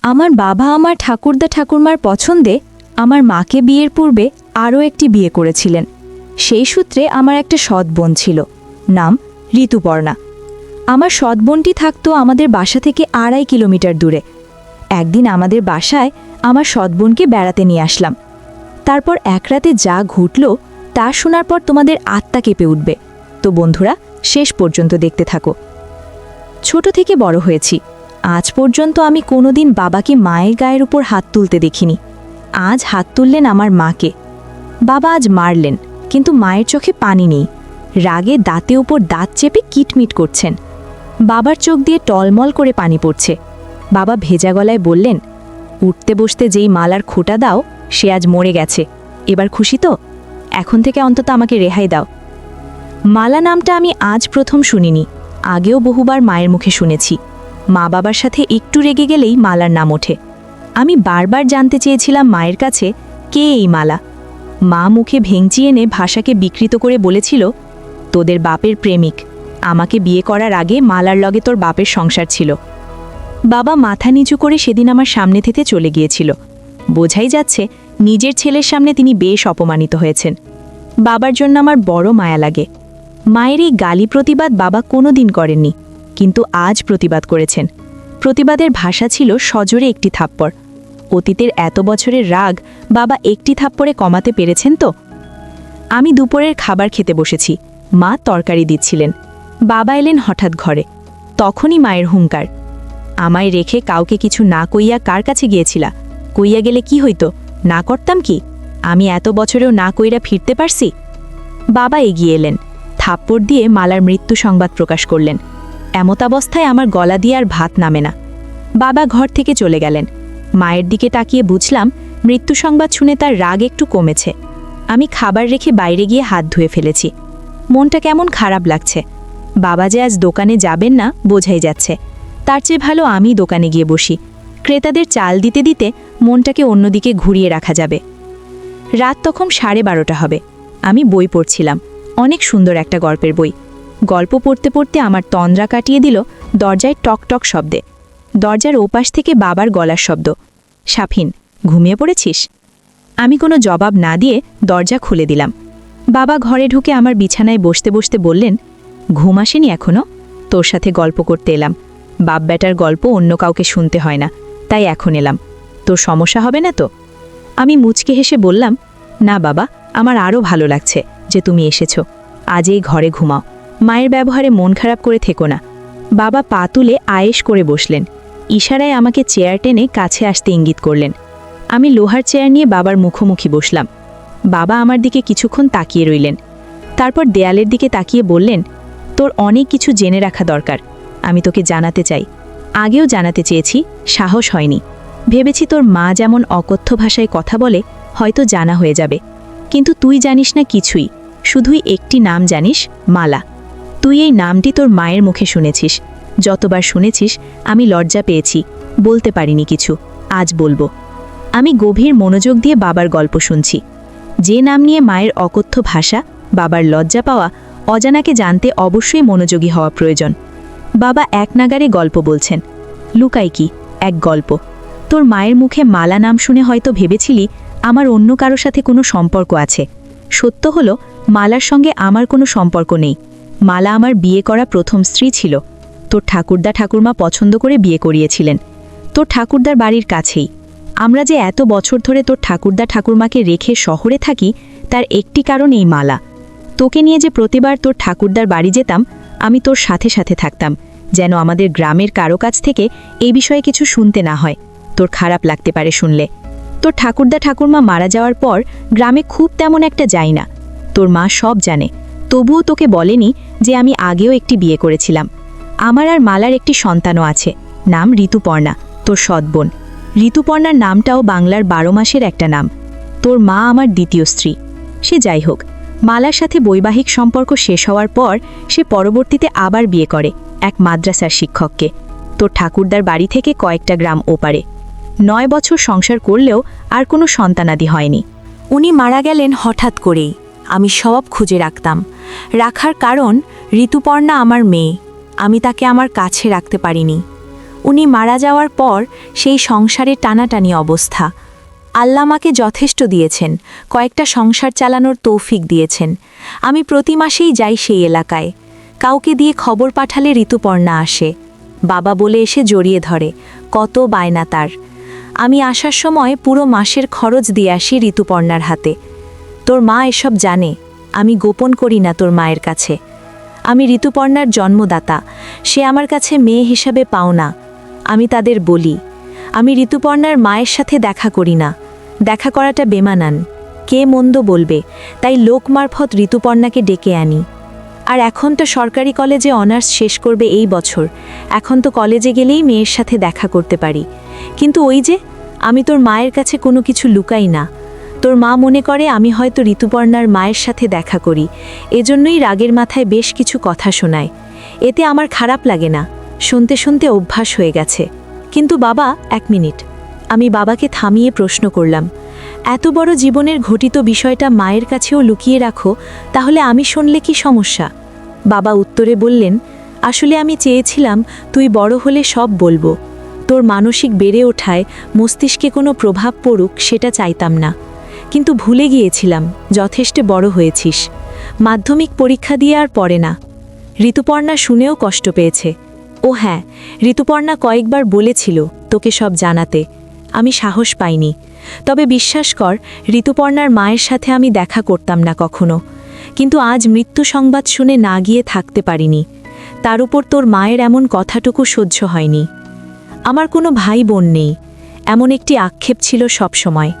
আমার বাবা আমার ঠাকুরদা ঠাকুরমার পছন্দে আমার মাকে বিয়ের পূর্বে আরও একটি বিয়ে করেছিলেন। সেই সূত্রে আমার একটা সৎ বোন ছিল, নাম ঋতুপর্ণা। আমার সৎ বোনটি থাকতো আমাদের বাসা থেকে 2.5 কিলোমিটার দূরে। একদিন আমাদের বাসায় আমার সৎ বোনকে বেড়াতে নিয়ে আসলাম। তারপর এক রাতে যা ঘটল তা শোনার পর তোমাদের আত্মা কেঁপে উঠবে। তো বন্ধুরা, শেষ পর্যন্ত দেখতে থাকো। ছোট থেকে বড় হয়েছি, আজ পর্যন্ত আমি কোনোদিন বাবাকে মায়ের গায়ের উপর হাত তুলতে দেখিনি। আজ হাত তুললেন আমার মাকে। বাবা আজ মারলেন, কিন্তু মায়ের চোখে পানি নেই। রাগে দাঁতে উপর দাঁত চেপে কিটমিট করছেন। বাবার চোখ দিয়ে টলমল করে পানি পড়ছে। বাবা ভেজা গলায় বললেন, উঠতে বসতে যেই মালার খোঁটা দাও সে আজ মরে গেছে। এবার খুশি তো? এখন থেকে অন্তত আমাকে রেহাই দাও। মালা নামটা আমি আজ প্রথম শুনিনি, আগেও বহুবার মায়ের মুখে শুনেছি। মা বাবার সাথে একটু রেগে গেলেই মালার নাম ওঠে। আমি বারবার জানতে চেয়েছিলাম মায়ের কাছে, কে এই মালা? মা মুখে ভেঙচি এনে ভাষাকে বিকৃত করে বলেছিল, তোদের বাপের প্রেমিক। আমাকে বিয়ে করার আগে মালার লগে তোর বাপের সংসার ছিল। বাবা মাথা নিচু করে সেদিন আমার সামনে থেকে চলে গিয়েছিল। বোঝাই যাচ্ছে নিজের ছেলের সামনে তিনি বেশ অপমানিত হয়েছেন। বাবার জন্য আমার বড় মায়া লাগে। মায়ের এই গালি প্রতিবাদ বাবা কোনোদিন করেননি, কিন্তু আজ প্রতিবাদ করেছেন। প্রতিবাদের ভাষা ছিল সজোরে একটি থাপ্পড়। অতীতের এত বছরের রাগ বাবা একটি থাপ্পড়ে কমাতে পেরেছেন তো? আমি দুপুরের খাবার খেতে বসেছি। মা তরকারি দিচ্ছিলেন। বাবা এলেন হঠাৎ ঘরে। তখনই মায়ের হুঙ্কার, আমায় রেখে কাউকে কিছু না কইয়া কার কাছে গিয়েছিলা? কইয়া গেলে কি হইতো? না করতাম কি? আমি এত বছরেও না কইরা ফিরতে পারছি? বাবা এগিয়ে এলেন, থাপ্পড় দিয়ে মালার মৃত্যু সংবাদ প্রকাশ করলেন। এমতাবস্থায় আমার গলা দিয়ে আর ভাত নামে না। বাবা ঘর থেকে চলে গেলেন। মায়ের দিকে তাকিয়ে বুঝলাম মৃত্যু সংবাদ শুনে তার রাগ একটু কমেছে। আমি খাবার রেখে বাইরে গিয়ে হাত ধুয়ে ফেলেছি। মনটা কেমন খারাপ লাগছে। বাবা যে আজ দোকানে যাবেন না বোঝাই যাচ্ছে। তার চেয়ে ভালো আমি দোকানে গিয়ে বসি। ক্রেতাদের চাল দিতে দিতে মনটাকে অন্যদিকে ঘুরিয়ে রাখা যাবে। রাত তখন 12:30 হবে। আমি বই পড়ছিলাম, অনেক সুন্দর একটা গল্পের বই। গল্প পড়তে পড়তে আমার তন্দ্রা কাটিয়ে দিল দরজায় টক টক শব্দে। দরজার ওপাশ থেকে বাবার গলার শব্দ, সাফিন, ঘুমিয়ে পড়েছিস? আমি কোনো জবাব না দিয়ে দরজা খুলে দিলাম। বাবা ঘরে ঢুকে আমার বিছানায় বসতে বসতে বললেন, ঘুম আসেনি এখনো? তোর সাথে গল্প করতে এলাম। বাপ বেটার গল্প অন্য কাউকে শুনতে হয় না, তাই এখন এলাম। তোর সমস্যা হবে না তো? আমি মুচকে হেসে বললাম, না বাবা, আমার আরও ভালো লাগছে যে তুমি এসেছো। আজ এই ঘরে ঘুমাও, মায়ের ব্যবহারে মন খারাপ করে থেকো না। বাবা পা তুলে আয়েশ করে বসলেন। ইশারায় আমাকে চেয়ার টেনে কাছে আসতে ইঙ্গিত করলেন। আমি লোহার চেয়ার নিয়ে বাবার মুখোমুখি বসলাম। বাবা আমার দিকে কিছুক্ষণ তাকিয়ে রইলেন। তারপর দেয়ালের দিকে তাকিয়ে বললেন, তোর অনেক কিছু জেনে রাখা দরকার। আমি তোকে জানাতে চাই। আগেও জানাতে চেয়েছি, সাহস হয়নি। ভেবেছি তোর মা যেমন অকথ্য ভাষায় কথা বলে হয়তো জানা হয়ে যাবে, কিন্তু তুই জানিস না কিছুই। শুধুই একটি নাম জানিস, মালা। তুই এই নামটি তোর মায়ের মুখে শুনেছিস। যতবার শুনেছিস আমি লজ্জা পেয়েছি, বলতে পারিনি কিছু। আজ বলবো। আমি গভীর মনোযোগ দিয়ে বাবার গল্প শুনছি। যে নাম নিয়ে মায়ের অকথ্য ভাষা, বাবার লজ্জা পাওয়া, অজানাকে জানতে অবশ্যই মনোযোগী হওয়া প্রয়োজন। বাবা এক নাগারে গল্প বলছেন। লুকাই কি, এক গল্প। তোর মায়ের মুখে মালা নাম শুনে হয়তো ভেবেছিলি আমার অন্য কারো সাথে কোনো সম্পর্ক আছে। সত্য হলো মালার সঙ্গে আমার কোনো সম্পর্ক নেই। মালা আমার বিয়ে করা প্রথম স্ত্রী ছিল। তোর ঠাকুরদা ঠাকুরমা পছন্দ করে বিয়ে করিয়েছিলেন, তোর ঠাকুরদার বাড়ির কাছেই। আমরা যে এত বছর ধরে তোর ঠাকুরদা ঠাকুরমাকে রেখে শহরে থাকি তার একটি কারণ এই মালা। তোকে নিয়ে যে প্রতিবার তোর ঠাকুরদার বাড়ি যেতাম, আমি তোর সাথে সাথে থাকতাম, যেন আমাদের গ্রামের কারো কাছ থেকে এই বিষয়ে কিছু শুনতে না হয়। তোর খারাপ লাগতে পারে শুনলে। তোর ঠাকুরদা ঠাকুরমা মারা যাওয়ার পর গ্রামে খুব তেমন একটা যাই না। তোর মা সব জানে, তবুও তোকে বলেনি যে আমি আগেও একটি বিয়ে করেছিলাম। আমার আর মালার একটি সন্তানও আছে, নাম ঋতুপর্ণা, তোর সৎ বোন। ঋতুপর্ণার নামটাও বাংলার 12 মাসের একটা নাম। তোর মা আমার দ্বিতীয় স্ত্রী। সে যাই হোক, মালার সাথে বৈবাহিক সম্পর্ক শেষ হওয়ার পর সে পরবর্তীতে আবার বিয়ে করে এক মাদ্রাসার শিক্ষককে, তোর ঠাকুরদার বাড়ি থেকে কয়েকটা গ্রাম ওপারে। 9 বছর সংসার করলেও আর কোনো সন্তানাদি হয়নি। উনি মারা গেলেন হঠাৎ করেই। আমি সব খুঁজে রাখতাম। রাখার কারণ ঋতুপর্ণা আমার মেয়ে, আমি তাকে আমার কাছে রাখতে পারিনি। উনি মারা যাওয়ার পর সেই সংসারে টানাটানি অবস্থা। আল্লাহ আমাকে যথেষ্ট দিয়েছেন, কয়েকটা সংসার চালানোর তৌফিক দিয়েছেন। আমি প্রতি মাসেই যাই সেই এলাকায়। কাউকে দিয়ে খবর পাঠালে ঋতুপর্ণা আসে। বাবা বলে এসে জড়িয়ে ধরে, কত বায়না তার। আমি আসার সময় পুরো মাসের খরচ দিয়ে আসি ঋতুপর্ণার হাতে। তোর মা এসব জানে, আমি গোপন করি না তোর মায়ের কাছে। আমি ঋতুপর্ণার জন্মদাতা, সে আমার কাছে মেয়ে হিসাবে পাও না। আমি তাদের বলি, আমি ঋতুপর্ণার মায়ের সাথে দেখা করি না, দেখা করাটা বেমানান, কে মন্দ বলবে, তাই লোক মারফত ঋতুপর্ণাকে ডেকে আনি। আর এখন তো সরকারি কলেজে অনার্স শেষ করবে এই বছর, এখন তো কলেজে গেলেই মেয়ের সাথে দেখা করতে পারি। কিন্তু ওই যে, আমি তোর মায়ের কাছে কোনো কিছু লুকাই না। তোর মা মনে করে আমি হয়তো ঋতুপর্ণার মায়ের সাথে দেখা করি, এজন্যই রাগের মাথায় বেশ কিছু কথা শোনায়। এতে আমার খারাপ লাগে না, শুনতে শুনতে অভ্যাস হয়ে গেছে। কিন্তু বাবা, 1 মিনিট। আমি বাবাকে থামিয়ে প্রশ্ন করলাম, এত বড় জীবনের ঘটিত বিষয়টা মায়ের কাছেও লুকিয়ে রাখো, তাহলে আমি শুনলে কি সমস্যা? বাবা উত্তরে বললেন, আসলে আমি চেয়েছিলাম তুই বড় হলে সব বলবো। তোর মানসিক বেড়ে ওঠায় মস্তিষ্কে কোনো প্রভাব পড়ুক সেটা চাইতাম না। কিন্তু ভুলে গিয়েছিলাম, যথেষ্ট বড় হয়েছিস। মাধ্যমিক পরীক্ষা দিয়ে আর পড়ে না। ঋতুপর্ণা শুনেও কষ্ট পেয়েছে। ও হ্যাঁ, ঋতুপর্ণা কয়েকবার বলেছিল তোকে সব জানাতে, আমি সাহস পাইনি। তবে বিশ্বাস কর, ঋতুপর্ণার মায়ের সাথে আমি দেখা করতাম না কখনো। কিন্তু আজ মৃত্যু সংবাদ শুনে না গিয়ে থাকতে পারিনি। তার উপর তোর মায়ের এমন কথাটুকু সহ্য হয়নি। আমার কোনো ভাই বোন নেই, এমন একটি আক্ষেপ ছিল সব সময়।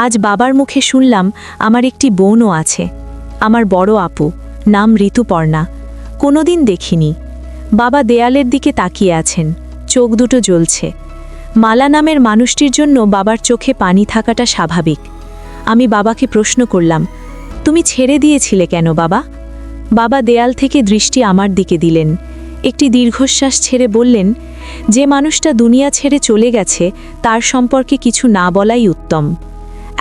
আজ বাবার মুখে শুনলাম আমার একটি বোনও আছে, আমার বড় আপু, নাম ঋতুপর্ণা। কোনোদিন দেখিনি। বাবা দেয়ালের দিকে তাকিয়ে আছেন, চোখ দুটো জ্বলছে। মালা নামের মানুষটির জন্য বাবার চোখে পানি থাকাটা স্বাভাবিক। আমি বাবাকে প্রশ্ন করলাম, তুমি ছেড়ে দিয়েছিলে কেন বাবা? বাবা দেয়াল থেকে দৃষ্টি আমার দিকে দিলেন, একটি দীর্ঘশ্বাস ছেড়ে বললেন, যে মানুষটা দুনিয়া ছেড়ে চলে গেছে তার সম্পর্কে কিছু না বলাই উত্তম।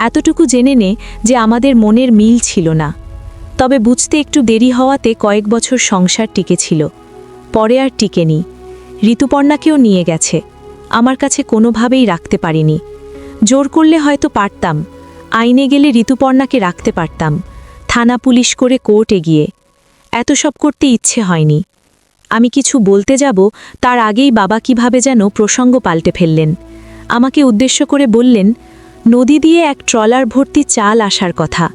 এতটুকু জেনে নে যে আমাদের মনের মিল ছিল না। তবে বুঝতে একটু দেরি হওয়াতে কয়েক বছর সংসার টিকেছিল, পরে আর টিকেনি। ঋতুপর্ণাকেও নিয়ে গেছে, আমার কাছে কোনোভাবেই রাখতে পারিনি। জোর করলে হয়তো পারতাম, আইনে গেলে ঋতুপর্ণাকে রাখতে পারতাম, থানা পুলিশ করে কোর্টে গিয়ে। এত সব করতে ইচ্ছে হয়নি। আমি কিছু বলতে যাব তার আগেই বাবা কিভাবে যেন প্রসঙ্গ পাল্টে ফেললেন। আমাকে উদ্দেশ্য করে বললেন, নদী দিয়ে এক ট্রলার ভর্তি চাল আসার কথা,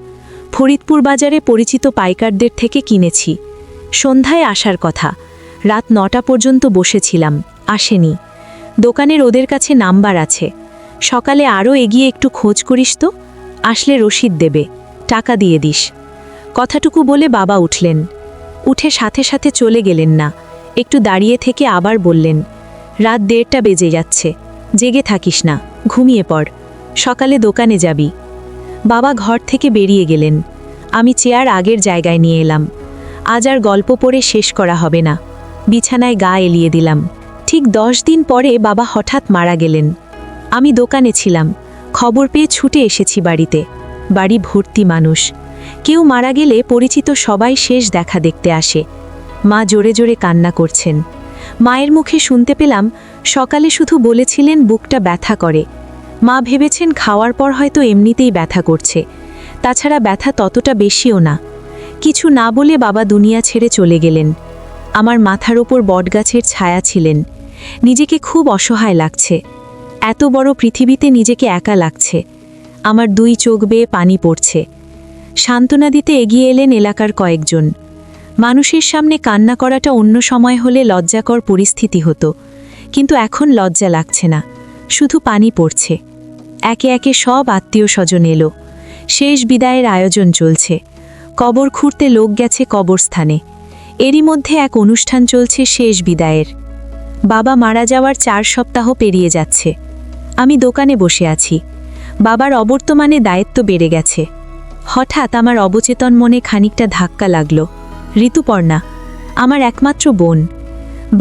ফরিদপুর বাজারে পরিচিত পাইকারদের থেকে কিনেছি। সন্ধ্যায় আসার কথা, রাত 9টা পর্যন্ত বসেছিলাম, আসেনি। দোকানের ওদের কাছে নাম্বার আছে, সকালে আরও এগিয়ে একটু খোঁজ করিস তো, আসলে রসিদ দেবে, টাকা দিয়ে দিস। কথাটুকু বলে বাবা উঠলেন। উঠে সাথে সাথে চলে গেলেন না, একটু দাঁড়িয়ে থেকে আবার বললেন, রাত 1:30 বেজে যাচ্ছে, জেগে থাকিস না, ঘুমিয়ে পড়, সকালে দোকানে যাবি। বাবা ঘর থেকে বেরিয়ে গেলেন। আমি চেয়ার আগের জায়গায় নিয়ে এলাম। আজ আর গল্প পড়ে শেষ করা হবে না। বিছানায় গা এলিয়ে দিলাম। ঠিক 10 দিন পরে বাবা হঠাৎ মারা গেলেন। আমি দোকানে ছিলাম, খবর পেয়ে ছুটে এসেছি বাড়িতে। বাড়ি ভর্তি মানুষ। কেউ মারা গেলে পরিচিত সবাই শেষ দেখা দেখতে আসে। মা জোরে জোরে কান্না করছেন। মায়ের মুখে শুনতে পেলাম, সকালে শুধু বলেছিলেন বুকটা ব্যথা করে। মা ভেবেছেন খাওয়ার পর হয়তো এমনিতেই ব্যথা করছে, তাছাড়া ব্যথা ততটা বেশিও না। কিছু না বলে বাবা দুনিয়া ছেড়ে চলে গেলেন। আমার মাথার ওপর বটগাছের ছায়া ছিলেন। নিজেকে খুব অসহায় লাগছে। এত বড় পৃথিবীতে নিজেকে একা লাগছে। আমার 2 চোখ বেয়ে পানি পড়ছে। সান্ত্বনা দিতে এগিয়ে এলেন এলাকার কয়েকজন। মানুষের সামনে কান্না করাটা অন্য সময় হলে লজ্জাকর পরিস্থিতি হতো, কিন্তু এখন লজ্জা লাগছে না, শুধু পানি পড়ছে। একে একে সব আত্মীয় স্বজন এলো। শেষ বিদায়ের আয়োজন চলছে। কবর খুঁড়তে লোক গেছে কবরস্থানে। এরই মধ্যে এক অনুষ্ঠান চলছে শেষ বিদায়ের। বাবা মারা যাওয়ার 4 সপ্তাহ পেরিয়ে যাচ্ছে। আমি দোকানে বসে আছি। বাবার অবর্তমানে দায়িত্ব বেড়ে গেছে। হঠাৎ আমার অবচেতন মনে খানিকটা ধাক্কা লাগলো। ঋতুপর্ণা, আমার একমাত্র বোন।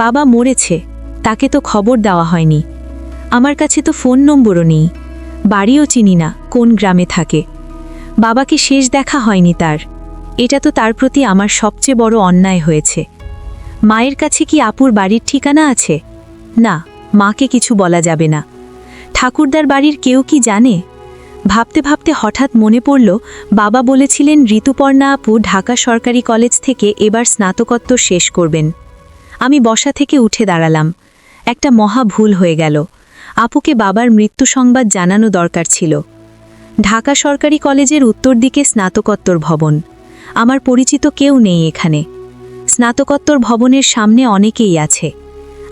বাবা মরেছে, তাকে তো খবর দেওয়া হয়নি। আমার কাছে তো ফোন নম্বরও নেই, বাড়িও চিনি না কোন গ্রামে থাকে। বাবাকে শেষ দেখা হয়নি তার। এটা তো তার প্রতি আমার সবচেয়ে বড় অন্যায় হয়েছে। মায়ের কাছে কি আপুর বাড়ির ঠিকানা আছে? না, মাকে কিছু বলা যাবে না। ঠাকুরদার বাড়ির কেউ কি জানে? ভাবতে ভাবতে হঠাৎ মনে পড়ল, বাবা বলেছিলেন ঋতুপর্ণা আপু ঢাকা সরকারি কলেজ থেকে এবার স্নাতকোত্তর শেষ করবেন। আমি বসা থেকে উঠে দাঁড়ালাম। একটা মহা ভুল হয়ে গেল। আপুকে বাবার মৃত্যু সংবাদ জানানো দরকার ছিল। ঢাকা সরকারি কলেজের উত্তর দিকে স্নাতকোত্তর ভবন। আমার পরিচিত কেউ নেই এখানে। স্নাতকোত্তর ভবনের সামনে অনেকেই আছে।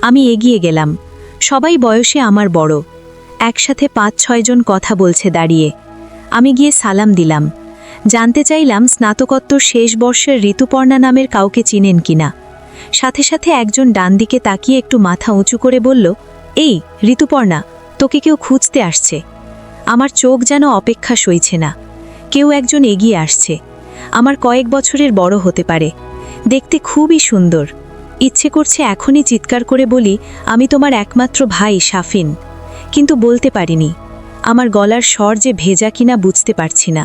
আমি এগিয়ে গেলাম। সবাই বয়সে আমার বড়। একসাথে ৫-৬ জন কথা বলছে দাঁড়িয়ে। আমি গিয়ে সালাম দিলাম। জানতে চাইলাম স্নাতকোত্তর শেষ বর্ষের ঋতুপর্ণা নামের কাউকে চিনেন কিনা। সাথে সাথে একজন ডান দিকে তাকিয়ে একটু মাথা উঁচু করে বলল, এই ঋতুপর্ণা, তোকে কেউ খুঁজতে আসছে। আমার চোখ যেন অপেক্ষা সইছে না। কেউ একজন এগিয়ে আসছে। আমার কয়েক বছরের বড় হতে পারে। দেখতে খুবই সুন্দর। ইচ্ছে করছে এখনই চিৎকার করে বলি, আমি তোমার একমাত্র ভাই শাফিন। কিন্তু বলতে পারিনি। আমার গলার স্বর যে ভেজা কিনা বুঝতে পারছি না।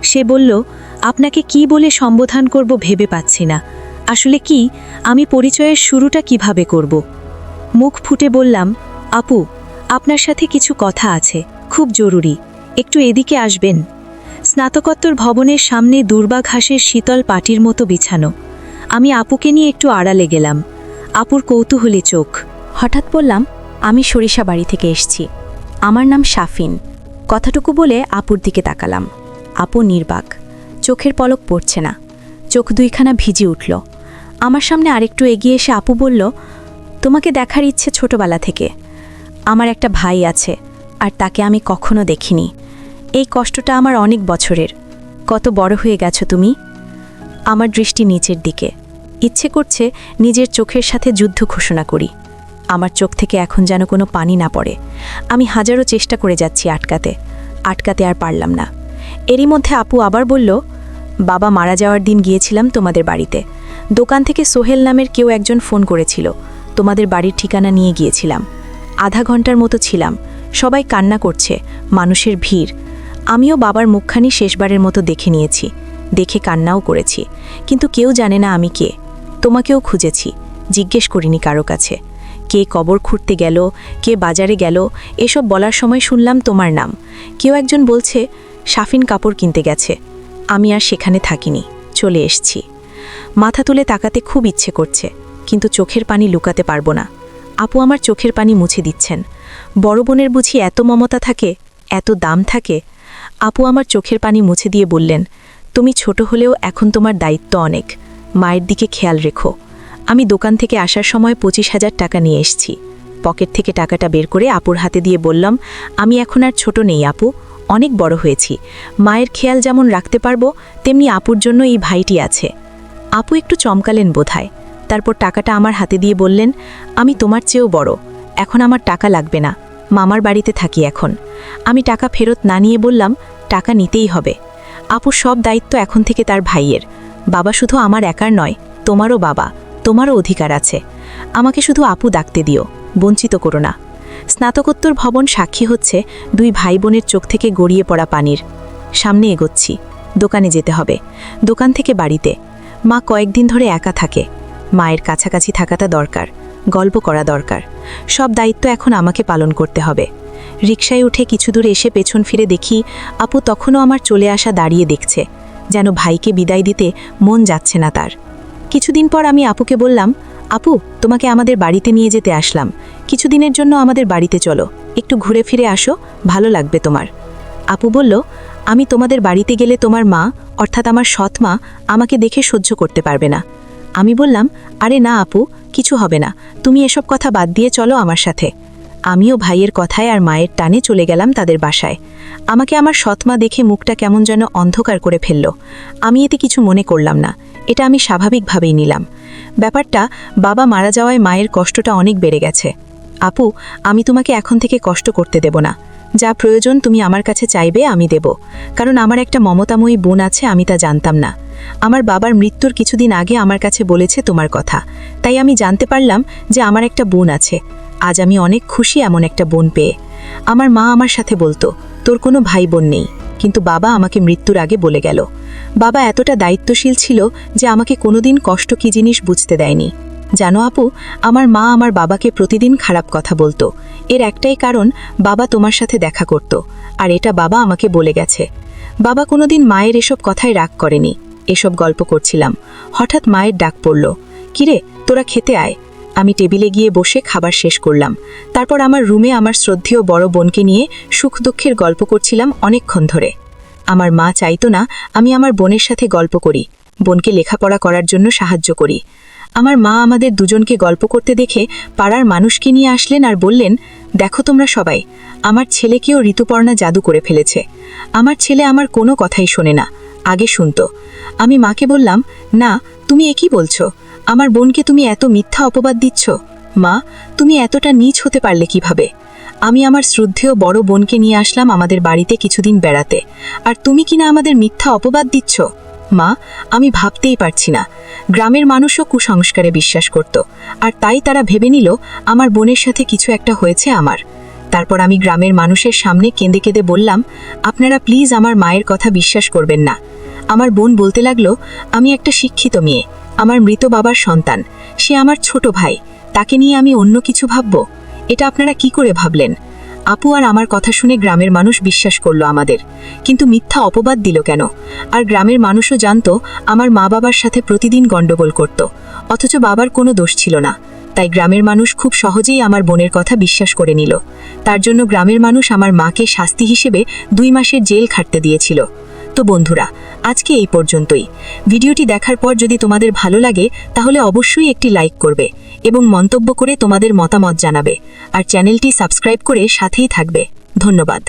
সে বলল, আপনাকে কি বলে সম্বোধন করব ভেবে পাচ্ছি না। আসলে কি, আমি পরিচয়ের শুরুটা কিভাবে করব? মুখ ফুটে বললাম, আপু, আপনার সাথে কিছু কথা আছে, খুব জরুরি। একটু এদিকে আসবেন। স্নাতকোত্তর ভবনের সামনে দুর্বা ঘাসের শীতল পাটির মতো বিছানো। আমি আপুকে নিয়ে একটু আড়ালে গেলাম। আপুর কৌতূহলী চোখ। হঠাৎ বললাম, আমি সরিষা বাড়ি থেকে এসছি। আমার নাম শাফিন। কথাটুকু বলে আপুর দিকে তাকালাম। আপু নির্বাক, চোখের পলক পড়ছে না। চোখ দুইখানা ভিজে উঠল। আমার সামনে আরেকটু এগিয়ে এসে আপু বলল, তোমাকে দেখার ইচ্ছে ছোটবেলা থেকে। আমার একটা ভাই আছে, আর তাকে আমি কখনো দেখিনি। এই কষ্টটা আমার অনেক বছরের। কত বড় হয়ে গেছো তুমি। আমার দৃষ্টি নিচের দিকে। ইচ্ছে করছে নিজের চোখের সাথে যুদ্ধ ঘোষণা করি। আমার চোখ থেকে এখন যেন কোনো পানি না পড়ে। আমি হাজারো চেষ্টা করে যাচ্ছি আটকাতে আর পারলাম না। এরই মধ্যে আপু আবার বলল, বাবা মারা যাওয়ার দিন গিয়েছিলাম তোমাদের বাড়িতে। দোকান থেকে সোহেল নামের কেউ একজন ফোন করেছিল। তোমাদের বাড়ির ঠিকানা নিয়ে গিয়েছিলাম। আধা ঘন্টার মতো ছিলাম। সবাই কান্না করছে, মানুষের ভিড়। আমিও বাবার মুখখানি শেষবারের মতো দেখে নিয়েছি। দেখে কান্নাও করেছি। কিন্তু কেউ জানে না আমি কে। তোমাকেও খুঁজেছি, জিজ্ঞেস করিনি কারো কাছে। কে কবর খুঁড়তে গেল, কে বাজারে গেল, এসব বলার সময় শুনলাম তোমার নাম। কেউ একজন বলছে শাফিন কাপড় কিনতে গেছে। আমি আর সেখানে থাকিনি, চলে এসছি। মাথা তুলে তাকাতে খুব ইচ্ছে করছে, কিন্তু চোখের পানি লুকাতে পারবো না। আপু আমার চোখের পানি মুছে দিচ্ছেন। বড় বোনের বুঝি এত মমতা থাকে, এত দাম থাকে। আপু আমার চোখের পানি মুছে দিয়ে বললেন, তুমি ছোট হলেও এখন তোমার দায়িত্ব অনেক। মায়ের দিকে খেয়াল রেখো। আমি দোকান থেকে আসার সময় 25,000 টাকা নিয়ে এসেছি। পকেট থেকে টাকাটা বের করে আপুর হাতে দিয়ে বললাম, আমি এখন আর ছোট নেই আপু, অনেক বড় হয়েছি। মায়ের খেয়াল যেমন রাখতে পারবো, তেমনি আপুর জন্য এই ভাইটি আছে। আপু একটু চমকালেন বোধহয়। তারপর টাকাটা আমার হাতে দিয়ে বললেন, আমি তোমার চেয়েও বড়। এখন আমার টাকা লাগবে না, মামার বাড়িতে থাকি এখন। আমি টাকা ফেরত না নিয়ে বললাম, টাকা নিতেই হবে। আপুর সব দায়িত্ব এখন থেকে তার ভাইয়ের। বাবা শুধু আমার একার নয়, তোমারও বাবা, তোমারও অধিকার আছে। আমাকে শুধু আপু ডাকতে দিও, বঞ্চিত করো না। স্নাতকোত্তর ভবন সাক্ষী হচ্ছে দুই ভাই বোনের চোখ থেকে গড়িয়ে পড়া পানির। সামনে এগোচ্ছি। দোকানে যেতে হবে, দোকান থেকে বাড়িতে। মা কয়েকদিন ধরে একা থাকে। মায়ের কাছাকাছি থাকাটা দরকার, গল্প করা দরকার। সব দায়িত্ব এখন আমাকে পালন করতে হবে। রিকশায় উঠে কিছু দূর এসে পেছন ফিরে দেখি আপু তখনও আমার চলে আসা দাঁড়িয়ে দেখছে, যেন ভাইকে বিদায় দিতে মন যাচ্ছে না তার। কিছুদিন পর আমি আপুকে বললাম, আপু, তোমাকে আমাদের বাড়িতে নিয়ে যেতে আসলাম। কিছুদিনের জন্য আমাদের বাড়িতে চলো, একটু ঘুরে ফিরে আসো, ভালো লাগবে তোমার। আপু বলল, আমি তোমাদের বাড়িতে গেলে তোমার মা, অর্থাৎ আমার সৎ মা, আমাকে দেখে সহ্য করতে পারবে না। আমি বললাম, আরে না আপু, কিছু হবে না, তুমি এসব কথা বাদ দিয়ে চলো আমার সাথে। আমিও ভাইয়ের কথায় আর মায়ের টানে চলে গেলাম তাদের বাসায়। আমাকে আমার সৎমা দেখে মুখটা কেমন যেন অন্ধকার করে ফেলল। আমি এতে কিছু মনে করলাম না, এটা আমি স্বাভাবিকভাবেই নিলাম। ব্যাপারটা বাবা মারা যাওয়ায় মায়ের কষ্টটা অনেক বেড়ে গেছে। আপু, আমি তোমাকে এখন থেকে কষ্ট করতে দেব না। যা প্রয়োজন তুমি আমার কাছে চাইবে, আমি দেব। কারণ আমার একটা মমতাময়ী বোন আছে, আমি তা জানতাম না। আমার বাবার মৃত্যুর কিছুদিন আগে আমার কাছে বলেছে তোমার কথা, তাই আমি জানতে পারলাম যে আমার একটা বোন আছে। আজ আমি অনেক খুশি এমন একটা বোন পেয়ে। আমার মা আমার সাথে বলতো, তোর কোনো ভাই বোন নেই, কিন্তু বাবা আমাকে মৃত্যুর আগে বলে গেল। বাবা এতটা দায়িত্বশীল ছিল যে আমাকে কোনোদিন কষ্ট কী জিনিস বুঝতে দেয়নি। জানো আপু, আমার মা আমার বাবাকে প্রতিদিন খারাপ কথা বলতো। এর একটাই কারণ, বাবা তোমার সাথে দেখা করত, আর এটা বাবা আমাকে বলে গেছে। বাবা কোনোদিন মায়ের এসব কথায় রাগ করেনি। এসব গল্প করছিলাম, হঠাৎ মায়ের ডাক পড়ল, কিরে তোরা খেতে আয়। আমি টেবিলে গিয়ে বসে খাবার শেষ করলাম। তারপর আমার রুমে আমার শ্রদ্ধেয় বড় বোনকে নিয়ে সুখ দুঃখের গল্প করছিলাম অনেকক্ষণ ধরে। আমার মা চাইতো না আমি আমার বোনের সাথে গল্প করি, বোনকে লেখাপড়া করার জন্য সাহায্য করি। আমার মা আমাদের দুজনকে গল্প করতে দেখে পাড়ার মানুষকে নিয়ে আসলেন আর বললেন, দেখো তোমরা সবাই, আমার ছেলেকেও ঋতুপর্ণা জাদু করে ফেলেছে। আমার ছেলে আমার কোনো কথাই শোনে না, আগে শুনতো। আমি মাকে বললাম, না তুমি এ কি বলছো? আমার বোনকে তুমি এত মিথ্যা অপবাদ দিচ্ছ। মা, তুমি এতটা নীচ হতে পারলে কিভাবে? আমি আমার শ্রদ্ধেয় বড় বোনকে নিয়ে আসলাম আমাদের বাড়িতে কিছুদিন বেড়াতে, আর তুমি কিনা আমাদের মিথ্যা অপবাদ দিচ্ছ? মা, আমি ভাবতেই পারছি না। গ্রামের মানুষও কুসংস্কারে বিশ্বাস করত, আর তাই তারা ভেবে নিল আমার বোনের সাথে কিছু একটা হয়েছে আমার। তারপর আমি গ্রামের মানুষের সামনে কেঁদে কেঁদে বললাম, আপনারা প্লিজ আমার মায়ের কথা বিশ্বাস করবেন না। আমার বোন বলতে লাগলো, আমি একটা শিক্ষিত মেয়ে, আমার মৃত বাবার সন্তান, সে আমার ছোট ভাই, তাকে নিয়ে আমি অন্য কিছু ভাবব? এটা আপনারা কি করে ভাবলেন? আপু আর আমার কথা শুনে গ্রামের মানুষ বিশ্বাস করলো আমাদের, কিন্তু মিথ্যা অপবাদ দিল কেন? আর গ্রামের মানুষও জানতো আমার মা বাবার সাথে প্রতিদিন গণ্ডগোল করত, অথচ বাবার কোনো দোষ ছিল না। তাই গ্রামের মানুষ খুব সহজেই আমার বোনের কথা বিশ্বাস করে নিল। তার জন্য গ্রামের মানুষ আমার মাকে শাস্তি হিসেবে 2 মাসের জেল খাটতে দিয়েছিল। তো বন্ধুরা, আজকে এই পর্যন্তই। ভিডিওটি দেখার পর যদি তোমাদের ভালো লাগে তাহলে অবশ্যই একটি লাইক করবে এবং মন্তব্য করে তোমাদের মতামত জানাবে, আর চ্যানেলটি সাবস্ক্রাইব করে সাথেই থাকবে। ধন্যবাদ।